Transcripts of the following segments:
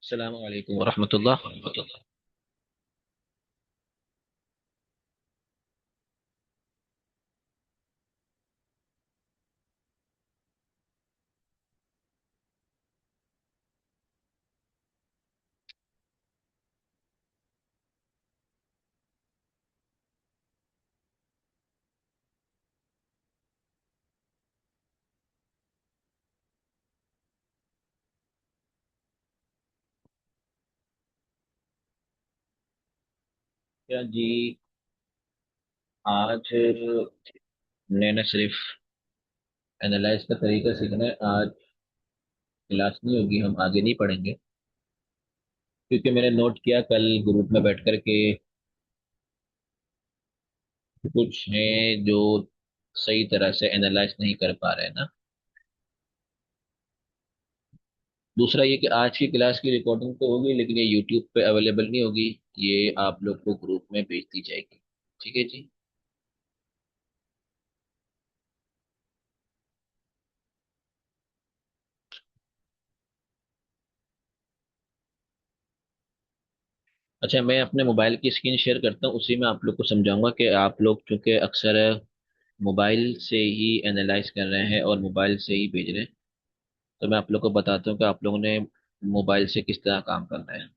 अस्सलाम वालेकुम वरहमतुल्लाह। क्या जी। आज हमने न सिर्फ एनालाइज का तरीका सीखना है। आज क्लास नहीं होगी, हम आगे नहीं पढ़ेंगे, क्योंकि मैंने नोट किया कल ग्रुप में बैठ कर के कुछ हैं जो सही तरह से एनालाइज नहीं कर पा रहे हैं ना। दूसरा ये कि आज की क्लास की रिकॉर्डिंग तो होगी, लेकिन ये यूट्यूब पे अवेलेबल नहीं होगी। ये आप लोग को ग्रुप में भेज दी जाएगी। ठीक है जी। अच्छा, मैं अपने मोबाइल की स्क्रीन शेयर करता हूँ, उसी में आप लोग को समझाऊंगा कि आप लोग चूंकि अक्सर मोबाइल से ही एनालाइज कर रहे हैं और मोबाइल से ही भेज रहे हैं, तो मैं आप लोग को बताता हूँ कि आप लोगों ने मोबाइल से किस तरह काम करना है।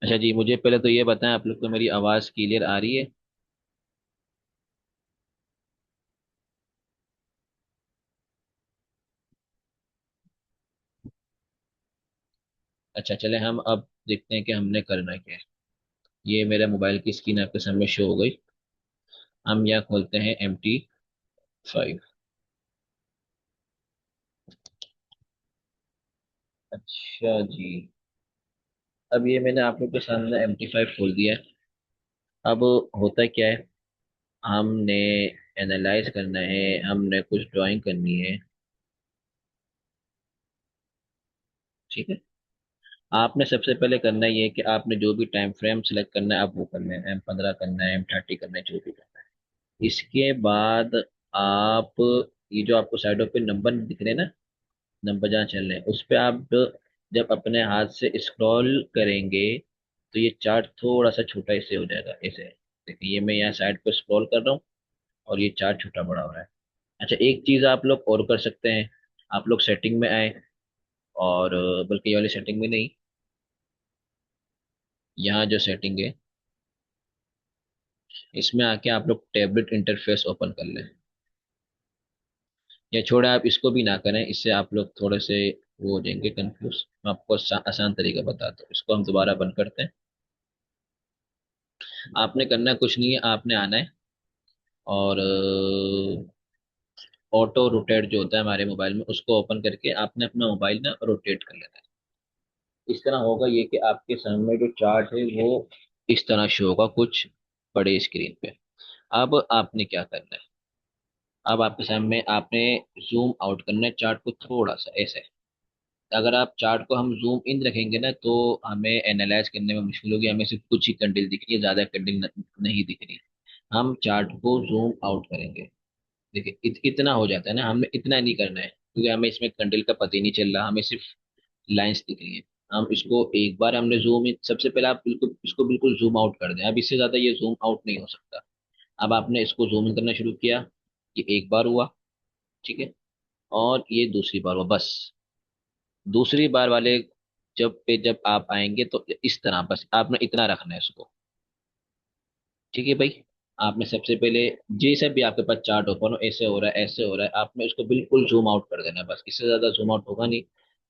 अच्छा जी, मुझे पहले तो ये बताएं, आप लोग को मेरी आवाज़ क्लियर आ रही है? अच्छा, चले हम अब देखते हैं कि हमने करना क्या है। ये मेरा मोबाइल की स्क्रीन आपके सामने शो हो गई। हम यहाँ खोलते हैं MT5। अच्छा जी, अब ये मैंने आप लोग के सामने MT5 खोल दिया है। अब होता क्या है, हमने एनालाइज करना है, हमने कुछ ड्राइंग करनी है। ठीक है। आपने सबसे पहले करना ये है कि आपने जो भी टाइम फ्रेम सेलेक्ट करना है, आप वो करना है। M15 करना है, M30 करना है, जो भी करना है। इसके बाद आप ये जो आपको साइडों पे नंबर दिख रहे हैं ना, नंबर जहाँ चल रहे हैं उस पे आप जब अपने हाथ से स्क्रॉल करेंगे तो ये चार्ट थोड़ा सा छोटा इससे हो जाएगा, ऐसे। देखिए, ये मैं यहाँ साइड पे स्क्रॉल कर रहा हूँ और ये चार्ट छोटा बड़ा हो रहा है। अच्छा, एक चीज आप लोग और कर सकते हैं। आप लोग सेटिंग में आए और बल्कि ये वाली सेटिंग में नहीं, यहाँ जो सेटिंग है इसमें आके आप लोग टैबलेट इंटरफेस ओपन कर लें। या छोड़े, आप इसको भी ना करें, इससे आप लोग थोड़े से वो हो जाएंगे कंफ्यूज। मैं आपको आसान तरीका बताता हूँ। इसको हम दोबारा बंद करते हैं। आपने करना कुछ नहीं है, आपने आना है और ऑटो रोटेट जो होता है हमारे मोबाइल में, उसको ओपन करके आपने अपना मोबाइल ना रोटेट कर लेना है। इस तरह होगा ये कि आपके सामने जो चार्ट है वो इस तरह शो होगा, कुछ बड़े स्क्रीन पे। अब आपने क्या करना है, अब आपके सामने आपने जूम आउट करना है चार्ट को थोड़ा सा, ऐसे। अगर आप चार्ट को हम जूम इन रखेंगे ना तो हमें एनालाइज करने में मुश्किल होगी, हमें सिर्फ कुछ ही कंडील दिख रही है, ज्यादा कंडील नहीं दिख रही। हम चार्ट को जूम आउट करेंगे। देखिए, इतना हो जाता है ना, हमें इतना नहीं करना है क्योंकि हमें इसमें कंडील का पता ही नहीं चल रहा, हमें सिर्फ लाइंस दिख रही है। हम इसको एक बार हमने जूम इन, सबसे पहले आप बिल्कुल इसको बिल्कुल जूम आउट कर दें। अब इससे ज्यादा ये जूम आउट नहीं हो सकता। अब आपने इसको जूम इन करना शुरू किया, ये एक बार हुआ। ठीक है। और ये दूसरी बार हुआ, बस। दूसरी बार वाले जब आप आएंगे तो इस तरह, बस आपने इतना रखना है इसको। ठीक है भाई। आपने सबसे पहले जैसे भी आपके पास चार्ट ओपन हो, ऐसे हो रहा है, ऐसे हो रहा है, आपने उसको बिल्कुल जूम आउट कर देना है, बस। इससे ज्यादा जूम आउट होगा नहीं।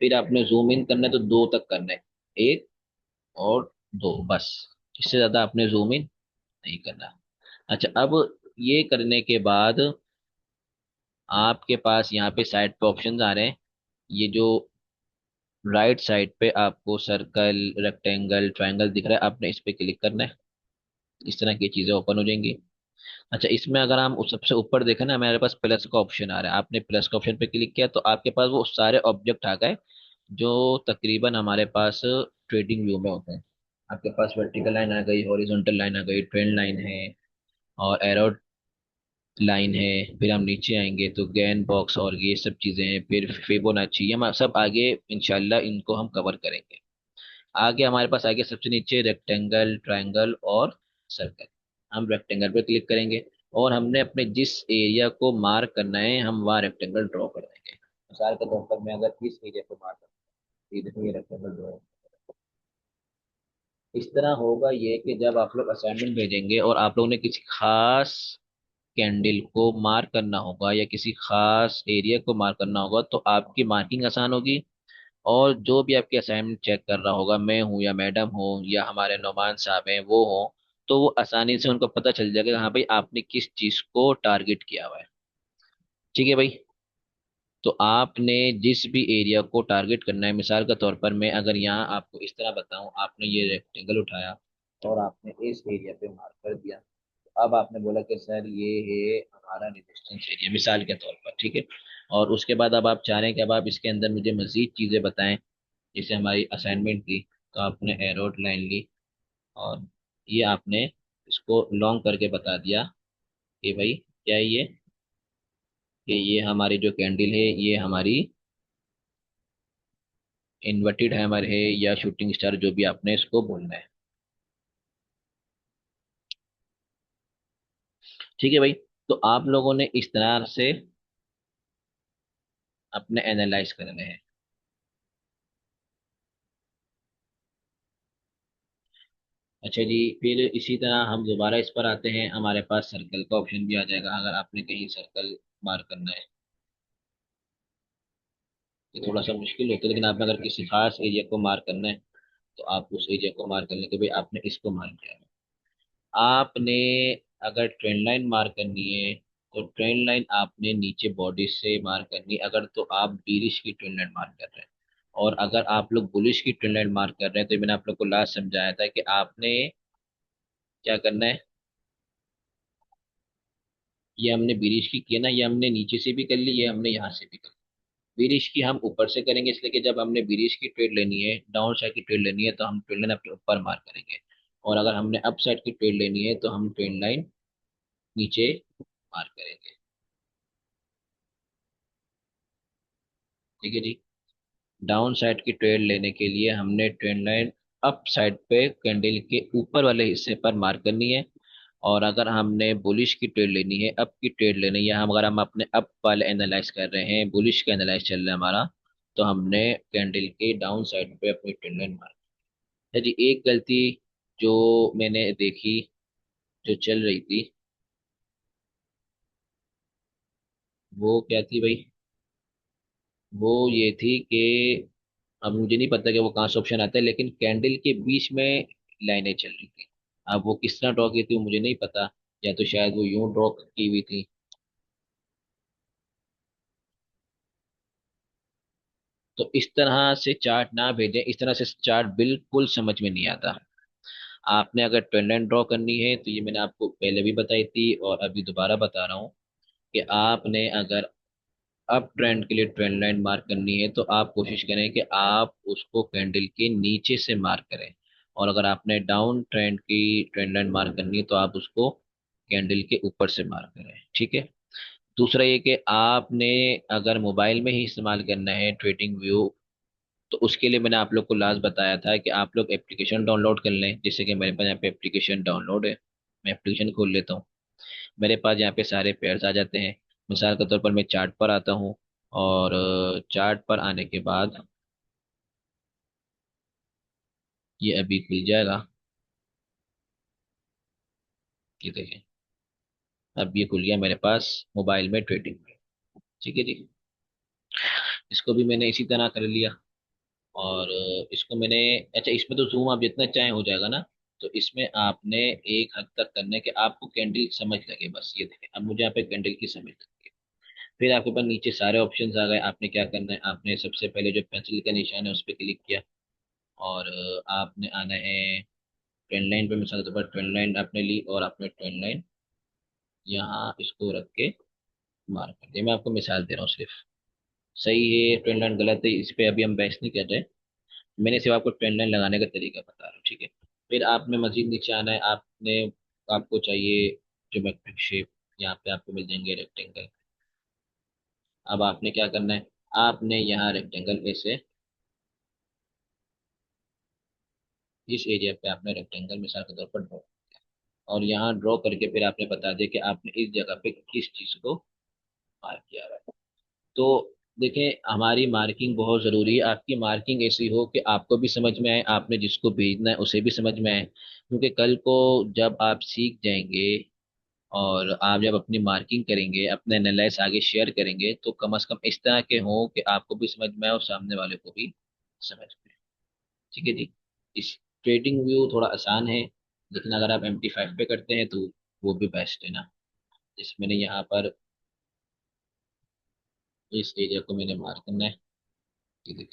फिर आपने जूम इन करना है तो दो तक करना है, एक और दो, बस। इससे ज्यादा आपने जूम इन नहीं करना। अच्छा, अब ये करने के बाद आपके पास यहाँ पे साइड पे ऑप्शंस आ रहे हैं। ये जो राइट साइड पे आपको सर्कल, रेक्टेंगल, ट्रायंगल दिख रहा है, आपने इस पे क्लिक करना है। इस तरह की चीजें ओपन हो जाएंगी। अच्छा, इसमें अगर हम उस सबसे ऊपर देखें ना, हमारे पास प्लस का ऑप्शन आ रहा है। आपने प्लस का ऑप्शन पे क्लिक किया तो आपके पास वो सारे ऑब्जेक्ट आ गए जो तकरीबन हमारे पास ट्रेडिंग व्यू में होते हैं। आपके पास वर्टिकल लाइन आ गई, हॉरिजॉन्टल लाइन आ गई, ट्रेंड लाइन है और एरो लाइन है। फिर हम नीचे आएंगे तो गैन बॉक्स और ये सब चीजें हैं। फिर फिबोनाची, हम सब आगे इंशाल्लाह इनको हम कवर करेंगे। आगे हमारे पास आगे सबसे नीचे रेक्टेंगल, ट्रायंगल और सर्कल। हम रेक्टेंगल पर क्लिक करेंगे और हमने अपने जिस एरिया को मार्क करना है हम वहाँ रेक्टेंगल ड्रॉ कर देंगे। मिसाल के तौर पर मैं अगर इस एरिया को मार्क करता हूँ, ये देखो ये रेक्टेंगल ड्रॉ। इस तरह होगा ये कि जब आप लोग असाइनमेंट भेजेंगे और आप लोगों ने किसी खास कैंडल को मार्क करना होगा या किसी खास एरिया को मार्क करना होगा तो आपकी मार्किंग आसान होगी। और जो भी आपके असाइनमेंट चेक कर रहा होगा, मैं हूँ या मैडम हो या हमारे नौमान साहब हैं वो हो, तो वो आसानी से उनको पता चल जाएगा कि हाँ भाई आपने किस चीज को टारगेट किया हुआ है। ठीक है भाई। तो आपने जिस भी एरिया को टारगेट करना है, मिसाल के तौर पर मैं अगर यहाँ आपको इस तरह बताऊं, आपने ये रेक्टेंगल उठाया और आपने इस एरिया पे मार्क कर दिया। अब आपने बोला कि सर ये है हमारा रेजिस्टेंस एरिया, मिसाल के तौर पर, ठीक है। और उसके बाद अब आप चाह रहे हैं कि अब आप इसके अंदर मुझे मजीद चीज़ें बताएं, जैसे हमारी असाइनमेंट थी। तो आपने एरो लाइन ली और ये आपने इसको लॉन्ग करके बता दिया कि भाई क्या है ये, कि ये हमारी जो कैंडल है ये हमारी इन्वर्टेड हैमर है या शूटिंग स्टार, जो भी आपने इसको बोलना है। ठीक है भाई। तो आप लोगों ने इस तरह से अपने एनालाइज करने हैं। अच्छा जी, फिर इसी तरह हम दोबारा इस पर आते हैं। हमारे पास सर्कल का ऑप्शन भी आ जाएगा अगर आपने कहीं सर्कल मार्क करना है। ये थोड़ा सा मुश्किल होता है, लेकिन आपने अगर किसी खास एरिया को मार्क करना है तो आप उस एरिया को मार्क कर लें कि भाई आपने इसको मार्क किया है। आपने अगर ट्रेंड लाइन मार्क करनी है तो ट्रेंड लाइन आपने नीचे बॉडी से मार्क करनी है, अगर तो आप बीरिश की ट्रेंड लाइन मार्क कर रहे हैं। और अगर आप लोग बुलिश की ट्रेंड लाइन मार्क कर रहे हैं तो मैंने आप लोग को लास्ट समझाया था कि आपने क्या करना है। ये हमने बीरिश की किया ना, ये हमने नीचे से भी कर ली, ये हमने यहाँ से भी कर ली। बीरिश की हम ऊपर से करेंगे, इसलिए कि जब हमने बीरिश की ट्रेड लेनी है, डाउन साइड की ट्रेड लेनी है, तो हम ट्रेड लाइन अपने ऊपर मार्क करेंगे। और अगर हमने अप साइड की ट्रेड लेनी है तो हम ट्रेड लाइन नीचे मार्क करेंगे। ठीक है जी। डाउन साइड की ट्रेड लेने के लिए हमने ट्रेंड लाइन अप साइड पे कैंडल के ऊपर वाले हिस्से पर मार्क करनी है। और अगर हमने बुलिश की ट्रेड लेनी है, अप की ट्रेड लेनी है, हम अगर हम अपने अप वाले एनालाइज कर रहे हैं, बुलिश का एनालाइज चल रहा है हमारा, तो हमने कैंडल के डाउन साइड पे अपनी ट्रेड लाइन मार्क। है जी। एक गलती जो मैंने देखी, जो चल रही थी, वो क्या थी भाई? वो ये थी कि अब मुझे नहीं पता कि वो कहाँ से ऑप्शन आता है, लेकिन कैंडल के बीच में लाइनें चल रही थी। अब वो किस तरह ड्रॉ की थी वो मुझे नहीं पता, या तो शायद वो यूं ड्रॉ की हुई थी। तो इस तरह से चार्ट ना भेजें, इस तरह से चार्ट बिल्कुल समझ में नहीं आता। आपने अगर ट्रेंड लाइन ड्रॉ करनी है तो ये मैंने आपको पहले भी बताई थी और अभी दोबारा बता रहा हूँ कि आपने अगर अप ट्रेंड के लिए ट्रेंड लाइन मार्क करनी है तो आप कोशिश करें कि आप उसको कैंडल के नीचे से मार्क करें। और अगर आपने डाउन ट्रेंड की ट्रेंड लाइन मार्क करनी है तो आप उसको कैंडल के ऊपर से मार्क करें। ठीक है। दूसरा ये कि आपने अगर मोबाइल में ही इस्तेमाल करना है ट्रेडिंग व्यू, तो उसके लिए मैंने आप लोग को लास्ट बताया था कि आप लोग एप्लीकेशन डाउनलोड कर लें। जैसे कि मेरे पास यहाँ पे एप्लीकेशन डाउनलोड है, मैं एप्लीकेशन खोल लेता हूँ। मेरे पास यहाँ पे सारे पेयर्स आ जाते हैं। मिसाल के तौर पर मैं चार्ट पर आता हूँ और चार्ट पर आने के बाद ये अभी खुल जाएगा। ये देखिए, अब ये खुल गया मेरे पास मोबाइल में ट्रेडिंग में। ठीक है जी। इसको भी मैंने इसी तरह कर लिया। और इसको मैंने, अच्छा इसमें तो जूम आप जितना चाहे हो जाएगा ना। तो इसमें आपने एक हद तक करना है कि आपको कैंडल समझ लगे, बस ये देखें अब मुझे यहाँ पे कैंडल की समझ लगी। फिर आपके पास नीचे सारे ऑप्शंस आ गए। आपने क्या करना है, आपने सबसे पहले जो पेंसिल का निशान है उस पर क्लिक किया और आपने आना है ट्रेंड लाइन पे। मिसाल के तौर पर ट्रेंड लाइन आपने ली और आपने ट्रेंड लाइन यहाँ इसको रख के मार्क कर दिया। मैं आपको मिसाल दे रहा हूँ सिर्फ। सही है ट्रेंड लाइन गलत है, इस पे अभी हम बहस नहीं कर रहे। मैंने सिर्फ आपको ट्रेंड लाइन लगाने का तरीका बता रहा हूँ, ठीक है। फिर आपने मजीद नीचे आना है, आपने आपको चाहिए ज्योमेट्रिक शेप, यहाँ पे आपको मिल जाएंगे रेक्टेंगल। अब आपने क्या करना है, आपने यहाँ रेक्टेंगल ऐसे इस एरिया पे आपने रेक्टेंगल मिसाल के तौर पर ड्रॉ, और यहाँ ड्रॉ करके फिर आपने बता दिया कि आपने इस जगह पे किस चीज को मार्क किया हुआ है। तो देखें, हमारी मार्किंग बहुत ज़रूरी है। आपकी मार्किंग ऐसी हो कि आपको भी समझ में आए, आपने जिसको भेजना है उसे भी समझ में आए, क्योंकि कल को जब आप सीख जाएंगे और आप जब अपनी मार्किंग करेंगे, अपने एनालाइज आगे शेयर करेंगे, तो कम से कम इस तरह के हों कि आपको भी समझ में आए और सामने वाले को भी समझ में आए। ठीक है जी। इस ट्रेडिंग व्यू थोड़ा आसान है, लेकिन अगर आप MT5 पे करते हैं तो वो भी बेस्ट है ना। जैसे मैंने यहाँ पर इस एरिया को मैंने मार्क करना है, ठीक है,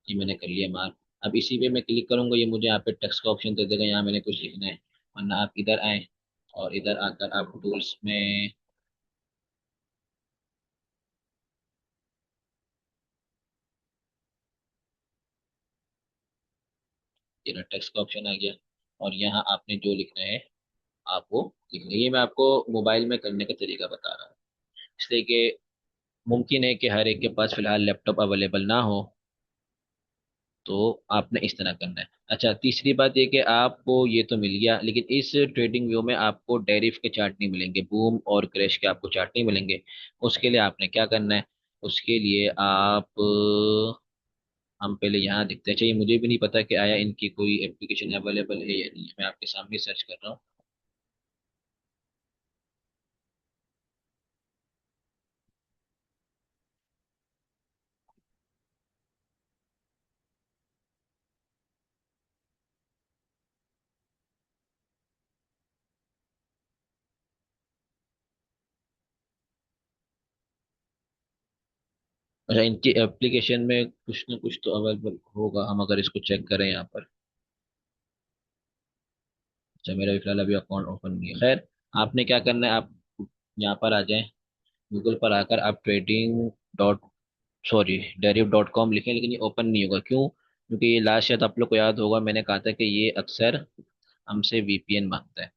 ये मैंने कर लिया मार्क। अब इसी पे मैं क्लिक करूंगा, ये मुझे यहाँ पे टेक्स्ट का ऑप्शन दे देगा, यहाँ मैंने कुछ लिखना है। वरना आप इधर आए और इधर आकर आप टूल्स में, ये टेक्स्ट का ऑप्शन आ गया, और यहाँ आपने जो लिखना है आप वो लिखना है। ये मैं आपको मोबाइल में करने का तरीका बता रहा हूँ, इसलिए कि मुमकिन है कि हर एक के पास फिलहाल लैपटॉप अवेलेबल ना हो, तो आपने इस तरह करना है। अच्छा, तीसरी बात ये कि आपको ये तो मिल गया, लेकिन इस ट्रेडिंग व्यू में आपको डेरिफ के चार्ट नहीं मिलेंगे, बूम और क्रैश के आपको चार्ट नहीं मिलेंगे। उसके लिए आपने क्या करना है, उसके लिए आप हम पहले यहाँ दिखते हैं। चाहिए, मुझे भी नहीं पता कि आया इनकी कोई एप्लीकेशन अवेलेबल है या नहीं, मैं आपके सामने सर्च कर रहा हूँ। अच्छा, इनकी एप्लीकेशन में कुछ ना कुछ तो अवेलेबल होगा, हम अगर इसको चेक करें यहाँ पर। अच्छा, मेरा भी फिलहाल अभी अकाउंट ओपन नहीं है। खैर, आपने क्या करना है, आप यहाँ पर आ जाएं, गूगल पर आकर आप ट्रेडिंग डॉट सॉरी डेरिव.com लिखें, लेकिन ये ओपन नहीं होगा। क्यों? क्योंकि ये लास्ट, शायद आप लोग को याद होगा, मैंने कहा था कि ये अक्सर हमसे VPN मांगता है।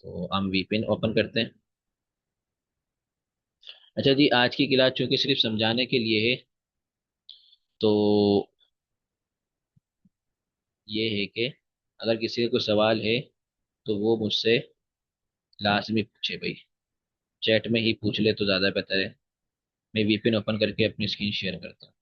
तो हम VPN ओपन करते हैं। अच्छा जी, आज की क्लास चूंकि सिर्फ समझाने के लिए है, तो ये है कि अगर किसी का कोई सवाल है तो वो मुझसे लाजमी पूछे भाई, चैट में ही पूछ ले तो ज़्यादा बेहतर है। मैं VPN ओपन करके अपनी स्क्रीन शेयर करता हूँ।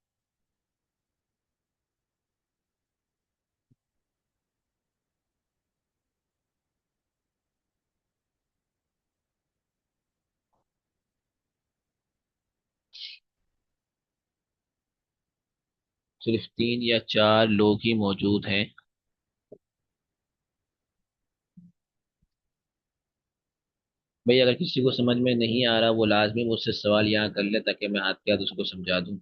सिर्फ 3 या 4 लोग ही मौजूद हैं। भाई, अगर किसी को समझ में नहीं आ रहा, वो लाजमी मुझसे सवाल यहाँ कर ले, ताकि मैं हाथ के हाथ उसको समझा दूँ।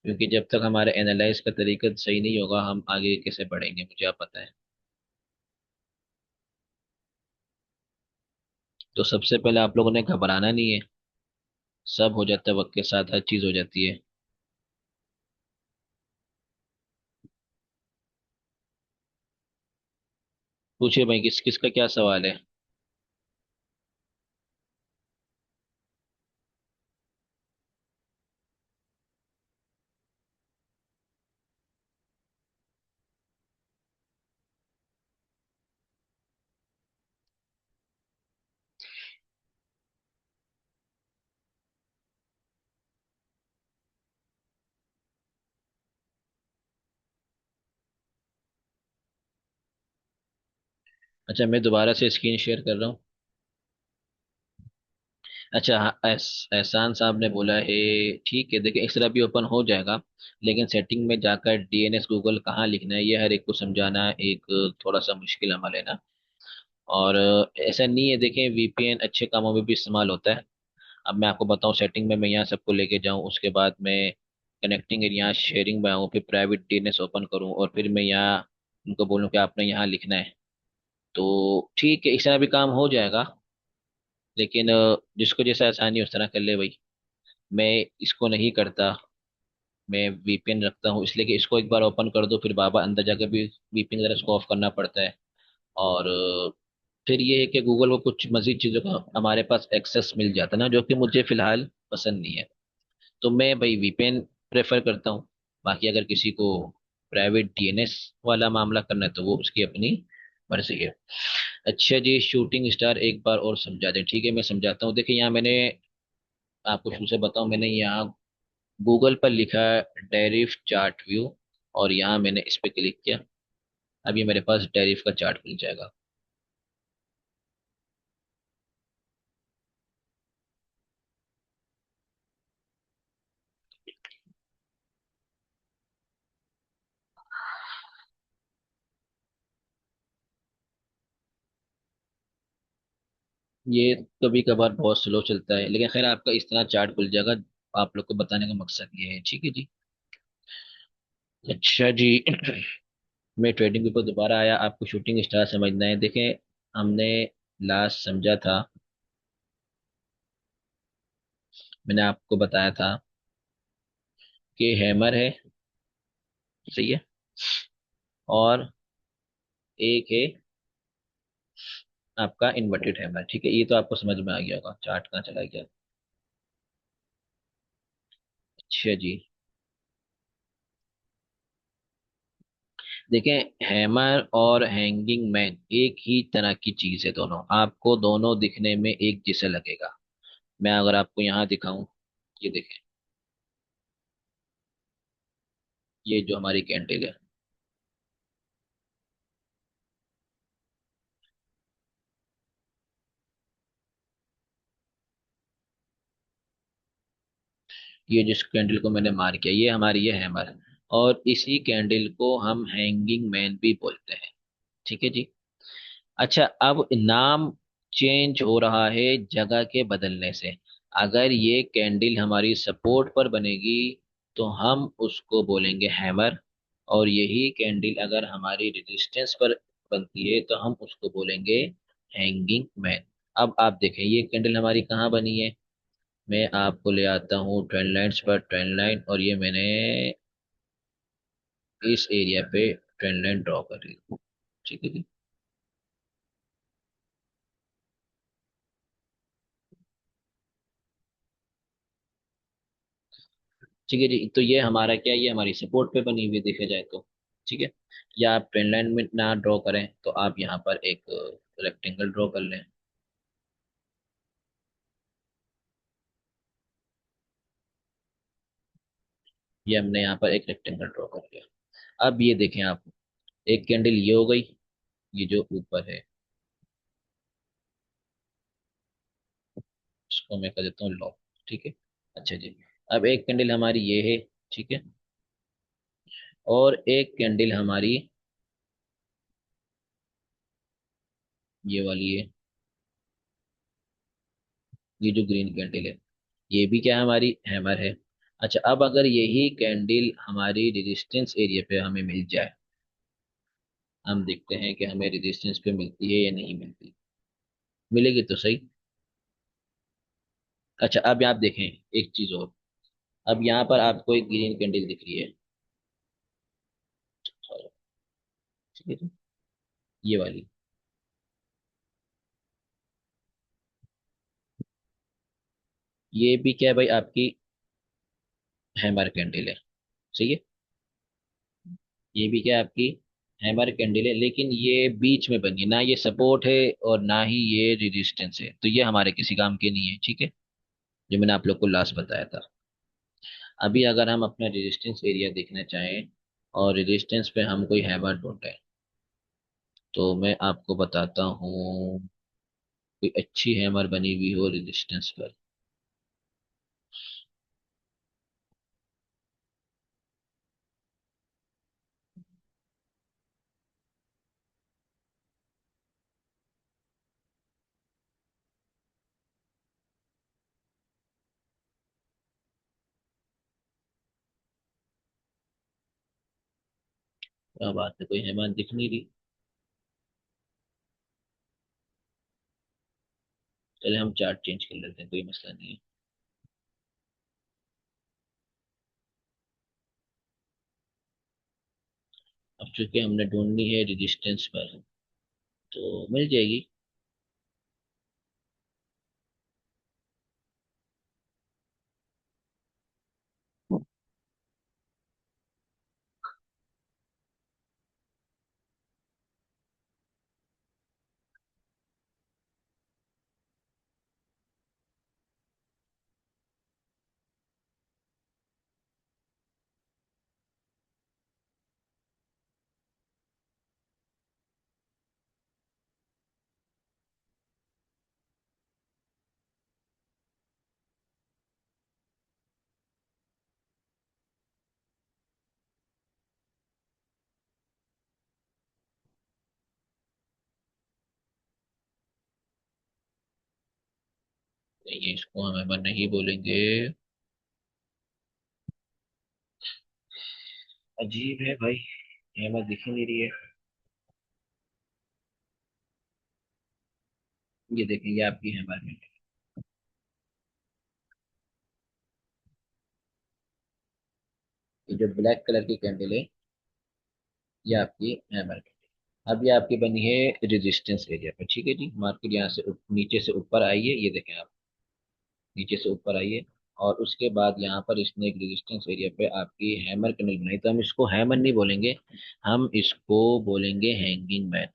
क्योंकि जब तक हमारा एनालाइज का तरीका सही नहीं होगा, हम आगे कैसे बढ़ेंगे, मुझे आप पता है। तो सबसे पहले आप लोगों ने घबराना नहीं है, सब हो जाता है वक्त के साथ, हर चीज़ हो जाती है। पूछिए भाई, किस किस का क्या सवाल है। अच्छा, मैं दोबारा से स्क्रीन शेयर कर रहा हूँ। अच्छा हाँ, एहसान साहब ने बोला है, ठीक है, देखिए एक्सरा भी ओपन हो जाएगा, लेकिन सेटिंग में जाकर DNS गूगल कहाँ लिखना है, ये हर एक को समझाना एक थोड़ा सा मुश्किल अमल है ना। और ऐसा नहीं है, देखें VPN अच्छे कामों में भी इस्तेमाल होता है। अब मैं आपको बताऊं, सेटिंग में मैं यहाँ सबको लेके जाऊं, उसके बाद मैं कनेक्टिंग यहाँ शेयरिंग में आऊँ, फिर प्राइवेट DNS ओपन करूँ, और फिर मैं यहाँ उनको बोलूँ कि आपने यहाँ लिखना है, तो ठीक है, इस तरह भी काम हो जाएगा। लेकिन जिसको जैसा आसानी उस तरह कर ले भाई। मैं इसको नहीं करता। मैं वीपीएन रखता हूँ इसलिए कि इसको एक बार ओपन कर दो फिर बाबा अंदर जाकर भी वीपीएन वगैरह इसको ऑफ करना पड़ता है। और फिर ये है कि गूगल को कुछ मजीद चीज़ों का हमारे पास एक्सेस मिल जाता है ना, जो कि मुझे फिलहाल पसंद नहीं है। तो मैं भाई वीपीएन प्रेफर करता हूँ। बाकी अगर किसी को प्राइवेट डीएनएस वाला मामला करना है तो वो उसकी अपनी मर्जी है। अच्छा जी, शूटिंग स्टार एक बार और समझा दें। ठीक है, मैं समझाता हूँ। देखिए यहाँ मैंने आपको शुरू से बताऊं, मैंने यहाँ गूगल पर लिखा टैरिफ चार्ट व्यू, और यहाँ मैंने इस पे क्लिक किया। अब ये मेरे पास टैरिफ का चार्ट मिल जाएगा। ये कभी कभार बहुत स्लो चलता है, लेकिन खैर आपका इस तरह चार्ट खुल जाएगा। आप लोग को बताने का मकसद ये है, ठीक है जी। अच्छा जी। मैं ट्रेडिंग के ऊपर दोबारा आया, आपको शूटिंग स्टार समझना है। देखें, हमने लास्ट समझा था, मैंने आपको बताया था कि हैमर है, सही है, और एक है आपका इन्वर्टेड हैमर। ठीक है, ये तो आपको समझ में आ गया होगा। चार्ट कहाँ चला गया। अच्छा जी। देखें, हैमर और हैंगिंग मैन एक ही तरह की चीज है, दोनों आपको दोनों दिखने में एक जैसे लगेगा। मैं अगर आपको यहाँ दिखाऊं, ये देखें, ये जो हमारी कैंडल है, ये जिस कैंडल को मैंने मार किया, ये हमारी ये हैमर है। और इसी कैंडल को हम हैंगिंग मैन भी बोलते हैं। ठीक है जी। अच्छा, अब नाम चेंज हो रहा है जगह के बदलने से। अगर ये कैंडल हमारी सपोर्ट पर बनेगी तो हम उसको बोलेंगे हैमर, और यही कैंडल अगर हमारी रेजिस्टेंस पर बनती है तो हम उसको बोलेंगे हैंगिंग मैन। अब आप देखें, ये कैंडल हमारी कहाँ बनी है। मैं आपको ले आता हूँ ट्रेंड लाइन्स पर, ट्रेंड लाइन, और ये मैंने इस एरिया पे ट्रेंड लाइन ड्रॉ कर ली। ठीक है जी। ठीक है जी, तो ये हमारा क्या, ये हमारी सपोर्ट पे बनी हुई देखा जाए तो। ठीक है। या आप ट्रेंड लाइन में ना ड्रॉ करें तो आप यहाँ पर एक रेक्टेंगल ड्रॉ कर लें। ये हमने यहाँ पर एक रेक्टेंगल ड्रॉ कर लिया। अब ये देखें आप, एक कैंडल ये हो गई, ये जो ऊपर है इसको मैं कर देता हूँ लॉक। ठीक है। अच्छा जी। अब एक कैंडल हमारी ये है, ठीक है, और एक कैंडल हमारी ये वाली है, ये जो ग्रीन कैंडल है, ये भी क्या है, हमारी हैमर है। अच्छा, अब अगर यही कैंडल हमारी रेजिस्टेंस एरिया पे हमें मिल जाए, हम देखते हैं कि हमें रेजिस्टेंस पे मिलती है या नहीं मिलती। मिलेगी तो सही। अच्छा, अब आप देखें एक चीज और। अब यहाँ पर आपको एक ग्रीन कैंडल दिख रही है, ठीक है जी, ये वाली। ये भी क्या है भाई, आपकी हैमर कैंडल है, सही है। ये भी क्या है, आपकी हैमर कैंडल है, लेकिन ये बीच में बनी है ना, ये सपोर्ट है और ना ही ये रेजिस्टेंस है, तो ये हमारे किसी काम के नहीं है। ठीक है, जो मैंने आप लोग को लास्ट बताया था। अभी अगर हम अपना रेजिस्टेंस एरिया देखना चाहें और रेजिस्टेंस पे हम कोई हैमर ढूंढें, तो मैं आपको बताता हूँ, कोई अच्छी हैमर बनी हुई हो रेजिस्टेंस पर। क्या बात है, कोई हैमर दिख नहीं रही। पहले हम चार्ट चेंज कर लेते हैं, कोई मसला नहीं है। अब चूंकि हमने ढूंढनी है रेजिस्टेंस पर, तो मिल जाएगी। नहीं, इसको हम एमआर नहीं बोलेंगे। अजीब है भाई, एमआर दिख ही नहीं रही है। ये देखेंगे आपकी हैमर में, ये जो ब्लैक कलर की कैंडल है, ये आपकी हैमर कैंडल। अब ये आपकी बनी है रेजिस्टेंस एरिया पे। ठीक है जी, मार्केट यहाँ से नीचे से ऊपर आई है, ये देखें आप, नीचे से ऊपर आई है। और उसके बाद यहाँ पर इसने एक रेजिस्टेंस एरिया पे आपकी हैमर कैंडल बनाई, तो हम इसको हैमर नहीं बोलेंगे, हम इसको बोलेंगे हैंगिंग मैन।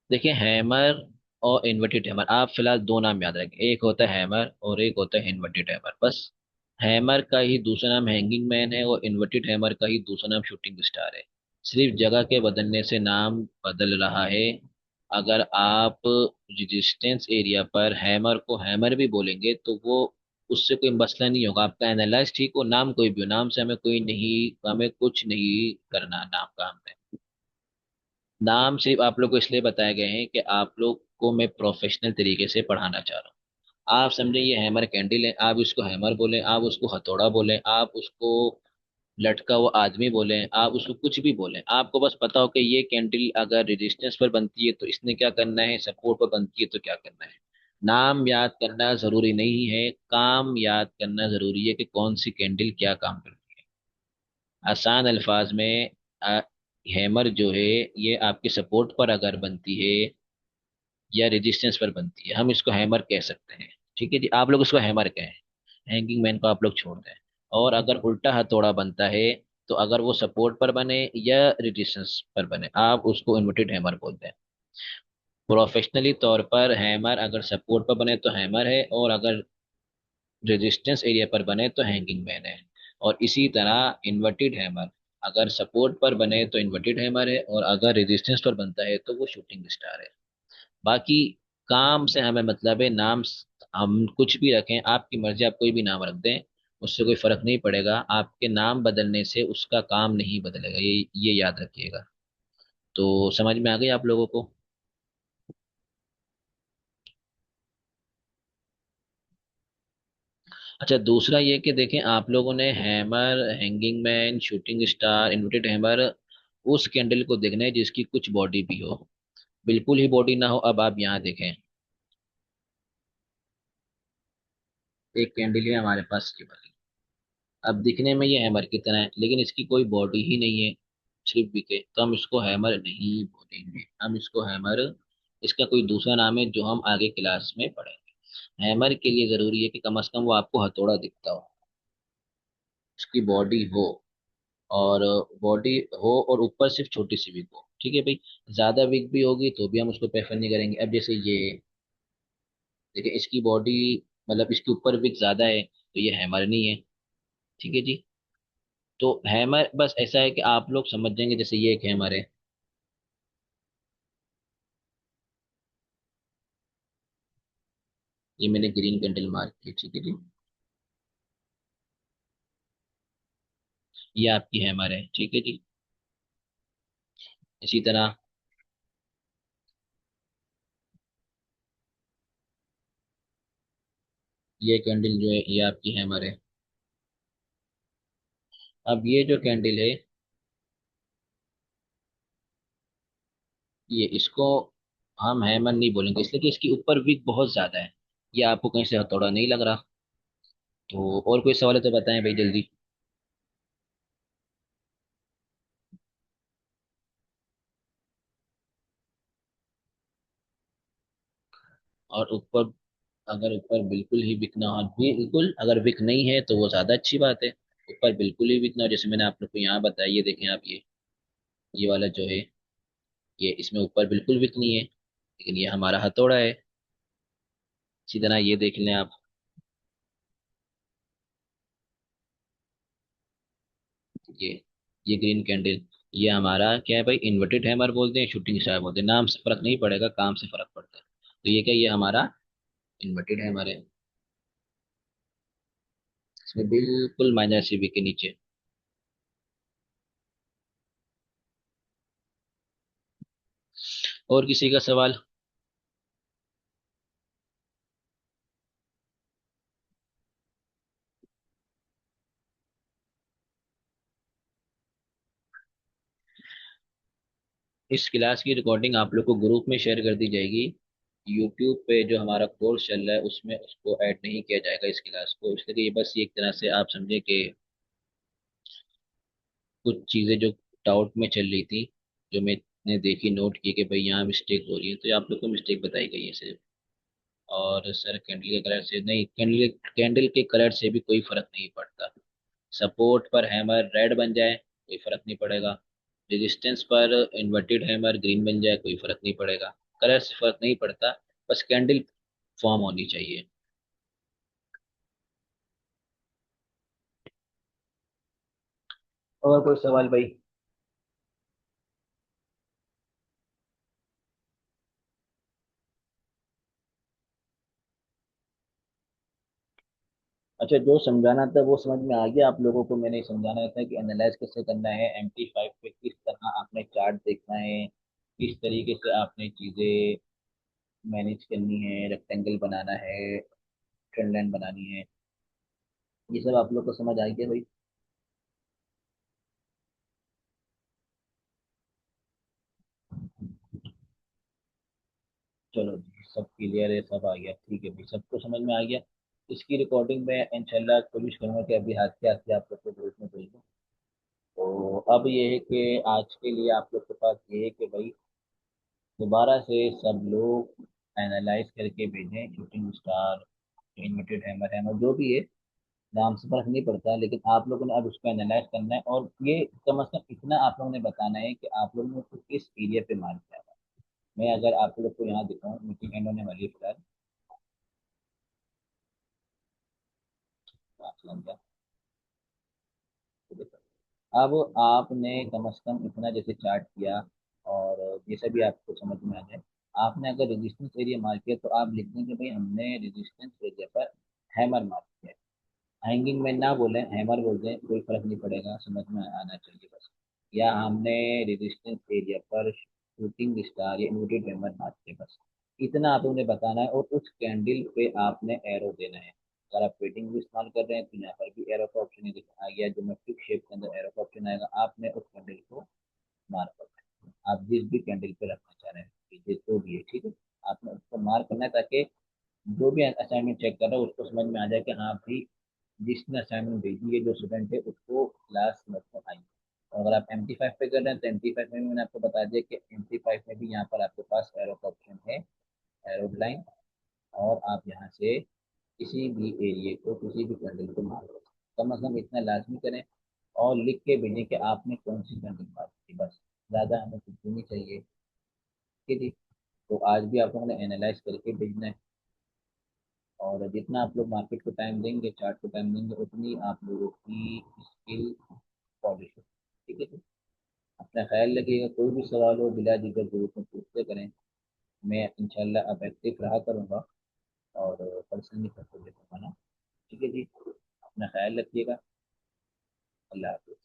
देखिए, हैमर और इन्वर्टेड हैमर, आप फिलहाल दो नाम याद रखें, एक होता है हैमर और एक होता है इन्वर्टेड हैमर, बस। हैमर का ही दूसरा नाम हैंगिंग मैन है, और इन्वर्टेड हैमर का ही दूसरा नाम शूटिंग स्टार है। सिर्फ जगह के बदलने से नाम बदल रहा है। अगर आप रेजिस्टेंस एरिया पर हैमर को हैमर भी बोलेंगे तो वो, उससे कोई मसला नहीं होगा, आपका एनालाइज ठीक हो, नाम कोई भी हो, नाम से हमें कोई नहीं, हमें कुछ नहीं करना नाम का हमें। नाम सिर्फ आप लोग को इसलिए बताए गए हैं कि आप लोग को मैं प्रोफेशनल तरीके से पढ़ाना चाह रहा हूँ। आप समझे, ये हैमर कैंडल है, आप इसको हैमर बोलें, आप उसको हथौड़ा बोलें, आप उसको लटका हुआ आदमी बोलें, आप उसको कुछ भी बोलें, आपको बस पता हो कि ये कैंडल अगर रेजिस्टेंस पर बनती है तो इसने क्या करना है, सपोर्ट पर बनती है तो क्या करना है। नाम याद करना जरूरी नहीं है, काम याद करना जरूरी है कि कौन सी कैंडल क्या काम करती है। आसान अल्फाज में, हैमर जो है, ये आपके सपोर्ट पर अगर बनती है या रेजिस्टेंस पर बनती है, हम इसको हैमर कह सकते हैं। ठीक है जी, आप लोग इसको हैमर कहें, हैंगिंग मैन को आप लोग छोड़ दें। और अगर उल्टा हथौड़ा बनता है, तो अगर वो सपोर्ट पर बने या रेजिस्टेंस पर बने, आप उसको इन्वर्टेड हैमर बोलते हैं। प्रोफेशनली तौर पर हैमर अगर सपोर्ट पर बने तो हैमर है, और अगर रेजिस्टेंस एरिया पर बने तो हैंगिंग मैन है। और इसी तरह इन्वर्टेड हैमर अगर सपोर्ट पर बने तो इन्वर्टेड हैमर है, और अगर रेजिस्टेंस पर बनता है तो वो शूटिंग स्टार है। बाकी काम से हमें मतलब है, नाम हम कुछ भी रखें, आपकी मर्जी, आप कोई भी नाम रख दें, उससे कोई फर्क नहीं पड़ेगा, आपके नाम बदलने से उसका काम नहीं बदलेगा, ये याद रखिएगा। तो समझ में आ गई आप लोगों को? अच्छा, दूसरा ये कि देखें, आप लोगों ने hammer, hanging man, shooting star, inverted hammer, उस कैंडल को देखना है जिसकी कुछ बॉडी भी हो। बिल्कुल ही बॉडी ना हो, अब आप यहाँ देखें, एक कैंडल है हमारे पास की वाली। अब दिखने में ये हैमर की तरह है, लेकिन इसकी कोई बॉडी ही नहीं है, सिर्फ बिके, तो हम इसको हैमर नहीं बोलेंगे, हम इसको हैमर, इसका कोई दूसरा नाम है जो हम आगे क्लास में पढ़ेंगे। हैमर के लिए जरूरी है कि कम से कम वो आपको हथौड़ा दिखता हो, उसकी बॉडी हो, और बॉडी हो और ऊपर सिर्फ छोटी सी विग हो। ठीक है भाई, ज्यादा विग भी होगी तो भी हम उसको प्रेफर नहीं करेंगे। अब जैसे ये देखिए, इसकी बॉडी, मतलब इसके ऊपर विग ज्यादा है, तो ये हैमर नहीं है। ठीक है जी, तो हैमर बस ऐसा है कि आप लोग समझ जाएंगे, जैसे ये एक हैमर है, ये मैंने ग्रीन कैंडल मार्क की, ठीक है जी, ये आपकी हैमर है, ठीक है जी। इसी तरह ये कैंडल जो है, ये आपकी हैमर है। अब ये जो कैंडल है, ये इसको हम हैमर नहीं बोलेंगे, इसलिए कि इसके ऊपर विक बहुत ज्यादा है। ये आपको कहीं से हथौड़ा नहीं लग रहा। तो और कोई सवाल है तो बताएं भाई जल्दी। और ऊपर, अगर ऊपर बिल्कुल ही विक ना हो, बिल्कुल अगर विक नहीं है तो वो ज्यादा अच्छी बात है। ऊपर बिल्कुल ही विक ना हो, जैसे मैंने आप लोग को यहाँ बताया, ये देखें आप, ये वाला जो है, ये इसमें ऊपर बिल्कुल विक नहीं है, लेकिन ये हमारा हथौड़ा है। इसी तरह ये देख लें आप, ये ये ग्रीन कैंडल, ये हमारा क्या है भाई, इन्वर्टेड हैमर बोलते हैं, शूटिंग स्टार बोलते हैं। नाम से फर्क नहीं पड़ेगा, काम से फर्क पड़ता है। तो ये क्या, ये हमारा इन्वर्टेड हैमर है। इसमें बिल्कुल माइनर सीबी के नीचे। और किसी का सवाल? इस क्लास की रिकॉर्डिंग आप लोग को ग्रुप में शेयर कर दी जाएगी। यूट्यूब पे जो हमारा कोर्स चल रहा है उसमें उसको ऐड नहीं किया जाएगा इस क्लास को, इसलिए ये बस ये एक तरह से आप समझे कि कुछ चीज़ें जो डाउट में चल रही थी, जो मैंने देखी, नोट की कि भाई यहाँ मिस्टेक हो रही है, तो ये आप लोग को मिस्टेक बताई गई है सिर्फ। और सर कैंडल के कलर से नहीं, कैंडल कैंडल के कलर से भी कोई फर्क नहीं पड़ता। सपोर्ट पर हैमर रेड बन जाए कोई फर्क नहीं पड़ेगा, रेजिस्टेंस पर इन्वर्टेड हैमर ग्रीन बन जाए कोई फर्क नहीं पड़ेगा, कलर से फर्क नहीं पड़ता। बस कैंडल फॉर्म होनी चाहिए। और कोई सवाल भाई? अच्छा, जो समझाना था वो समझ में आ गया आप लोगों को। मैंने समझाना था कि एनालाइज कैसे करना है, MT5 पे किस तरह आपने चार्ट देखना है, किस तरीके से आपने चीज़ें मैनेज करनी है, रेक्टेंगल बनाना है, ट्रेंड लाइन बनानी है, ये सब आप लोग को समझ आ गया भाई? चलो जी, सब क्लियर है, सब आ गया, ठीक है भाई, सबको समझ में आ गया। इसकी रिकॉर्डिंग में इंशाल्लाह कोशिश करूंगा कि अभी हाथ के हाथ के आप लोग को ग्रुप में भेज दूँ। तो अब ये है कि आज के लिए आप लोग के पास ये है कि भाई दोबारा से सब लोग एनालाइज करके भेजें, shooting star, inverted hammer, hammer जो भी है, नाम से फर्क नहीं पड़ता, लेकिन आप लोगों ने अब उसको एनालाइज करना है। और ये कम से कम इतना आप लोगों ने बताना है कि आप लोगों ने उसको किस एरिया पे मार किया था। मैं अगर आप लोग को यहाँ दिखाऊँ, मीटिंग एंड होने वाली है फिलहाल, तो आप समझ जाओ। तो देखो, अब आपने कम से कम इतना जैसे चार्ट किया, और जैसा भी आपको समझ में आ जाए, आपने अगर रेजिस्टेंस एरिया मार्क किया तो आप लिख दें कि भाई हमने रेजिस्टेंस एरिया पर हैमर मार्क किया है। हैंगिंग में ना बोलें, हैमर बोल दें, कोई फर्क नहीं पड़ेगा, समझ में आना चाहिए बस। या हमने रेजिस्टेंस एरिया पर शूटिंग स्टार या इन्वर्टेड हैमर मार्क किया, बस इतना आप उन्हें बताना है। और उस कैंडल पे आपने एरो देना है। अगर आप पेटिंग भी इस्तेमाल कर रहे हैं तो यहाँ पर भी एरो का ऑप्शन आ गया, जो मैं फिक्स शेप के अंदर एरो का ऑप्शन आएगा, आपने उस कैंडल को मार्क करना है। आप जिस भी कैंडल पे रखना चाह रहे हैं, ये जो भी है, ठीक है, आपने उसको मार्क करना है, ताकि जो भी असाइनमेंट चेक कर रहा है उसको समझ में आ जाए कि हाँ भाई, जिसने असाइनमेंट भेजी है, जो स्टूडेंट है, उसको क्लास समझ में आई। और अगर आप MT5 पे कर रहे हैं तो MT5 में भी मैंने आपको बता दिया कि MT5 में भी यहाँ पर आपके पास एरो का ऑप्शन है, एरो लाइन। और आप यहाँ से किसी भी एरिए को, किसी भी कैंडल को मार्क करें, कम से कम इतना लाजमी करें। और लिख के भेजें कि आपने कौन सी कैंडल मार्क की, बस ज़्यादा हमें कुछ भी नहीं चाहिए। ठीक है जी। तो आज भी आप लोगों ने एनालाइज करके भेजना है। और जितना आप लोग मार्केट को टाइम देंगे, चार्ट को टाइम देंगे, उतनी आप लोगों की स्किल पॉलिश हो। ठीक है जी। अपना ख्याल रखिएगा, कोई भी सवाल हो बिला झिझक जरूरत में पूछते करें। मैं इंशाल्लाह अब एक्टिव रहा करूँगा, और पर्सनली करते देखूंगा ना। ठीक है जी। अपना ख्याल रखिएगा। अल्लाह हाफिज़।